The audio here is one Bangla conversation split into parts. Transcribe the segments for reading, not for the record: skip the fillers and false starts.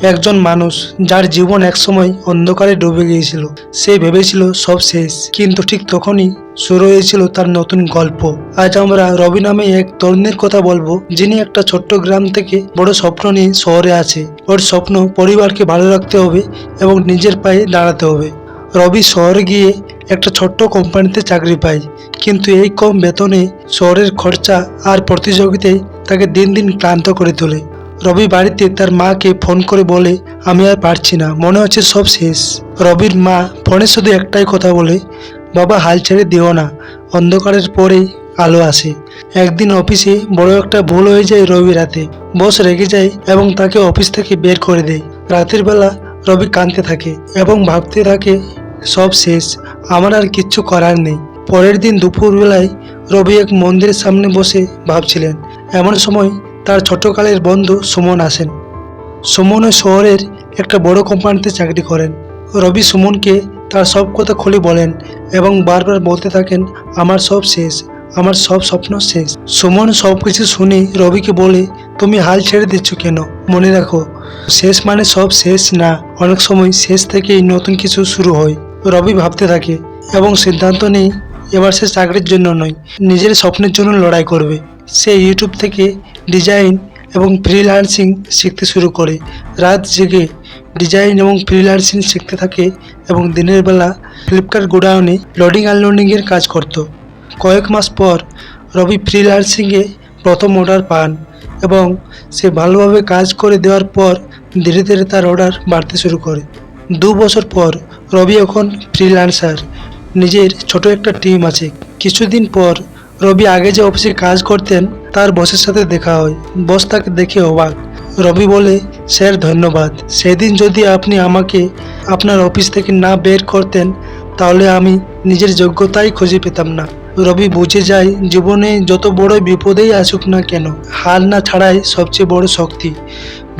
একজন মানুষ যার জীবন একসময় অন্ধকারে ডুবে গিয়েছিল। সে ভেবেছিল সব শেষ, কিন্তু ঠিক তখনই শুরু হয়েছিল তার নতুন গল্প। আজ আমরা রবি নামে এক তরুণের কথা বলবো, যিনি একটা ছোট্ট গ্রাম থেকে বড় স্বপ্ন নিয়ে শহরে আছে। ওর স্বপ্ন পরিবারকে ভালো রাখতে হবে এবং নিজের পায়ে দাঁড়াতে হবে। রবি শহরে গিয়ে একটা ছোট্ট কোম্পানিতে চাকরি পায়, কিন্তু এই কম বেতনে শহরের খরচা আর প্রতিযোগিতায় তাকে দিন দিন ক্লান্ত করে তোলে। রবি বাড়িতে তার মাকে ফোন করে বলে, আমি আর পারছি না, মনে হচ্ছে সব শেষ। রবির মা ফোনে শুধু একটাই কথা বলে, বাবা হাল ছেড়ে দিও না, অন্ধকারের পরেই আলো আসে। একদিন অফিসে বড় একটা ভুল হয়ে যায় রবি রাতে। বস রেগে যায় এবং তাকে অফিস থেকে বের করে দেয়। রাতের বেলা রবি কাঁদতে থাকে এবং ভাবতে থাকে, সব শেষ, আমার আর কিচ্ছু করার নেই। পরের দিন দুপুরবেলায় রবি এক মন্দিরের সামনে বসে ভাবছিলেন। এমন সময় তার ছোটকালের বন্ধু সুমন আসেন। সুমন ওই শহরের একটা বড় কোম্পানিতে চাকরি করেন। রবি সুমনকে তার সব কথা খুলে বলেন এবং বারবার বলতে থাকেন, আমার সব শেষ, আমার সব স্বপ্ন শেষ। সুমন সব কিছু শুনে রবিকে বলে, তুমি হাল ছেড়ে দিচ্ছ কেন? মনে রাখো, শেষ মানে সব শেষ না, অনেক সময় শেষ থেকেই নতুন কিছু শুরু হয়। রবি ভাবতে থাকে এবং সিদ্ধান্ত নেই, এবার সে চাকরির জন্য নয়, নিজের স্বপ্নের জন্য লড়াই করবে। সে ইউটিউব থেকে ডিজাইন এবং ফ্রিল্যান্সিং শিখতে শুরু করে। রাত জেগে ডিজাইন এবং ফ্রিল্যান্সিং শিখতে থাকে এবং দিনের বেলা ফ্লিপকার্ট গোডাউনে লোডিং আনলোডিংয়ের কাজ করত। কয়েক মাস পর রবি ফ্রিল্যান্সিংয়ে প্রথম অর্ডার পান এবং সে ভালোভাবে কাজ করে দেওয়ার পর ধীরে ধীরে তার অর্ডার বাড়তে শুরু করে। 2 বছর পর রবি এখন ফ্রিল্যান্সার, নিজের ছোট একটা টিম আছে। কিছুদিন পর রবি আগে যে অফিসে কাজ করতেন তার বসের সাথে দেখা হয়। বস তাকে দেখে অবাক। রবি বলে, স্যার ধন্যবাদ, সেদিন যদি আপনি আমাকে আপনার অফিস থেকে না বের করতেন তাহলে আমি নিজের যোগ্যতাই খুঁজে পেতাম না। রবি বুঝে যায়, জীবনে যত বড় বিপদেই আসুক না কেন, হার না ছাড়াই সবচেয়ে বড় শক্তি।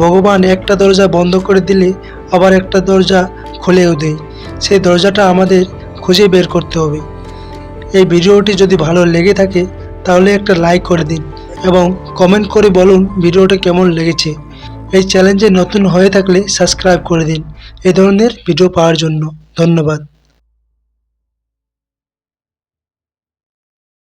ভগবান একটা দরজা বন্ধ করে দিলে আবার একটা দরজা খুলেও দেয়, সেই দরজাটা আমাদের খুঁজে বের করতে হবে। এই ভিডিওটি যদি ভালো লেগে থাকে তাহলে একটা লাইক করে দিন এবং কমেন্ট করে বলুন ভিডিওটা কেমন লেগেছে। এই চ্যানেলে নতুন হয়ে থাকলে সাবস্ক্রাইব করে দিন এই ধরনের ভিডিও পাওয়ার জন্য। ধন্যবাদ।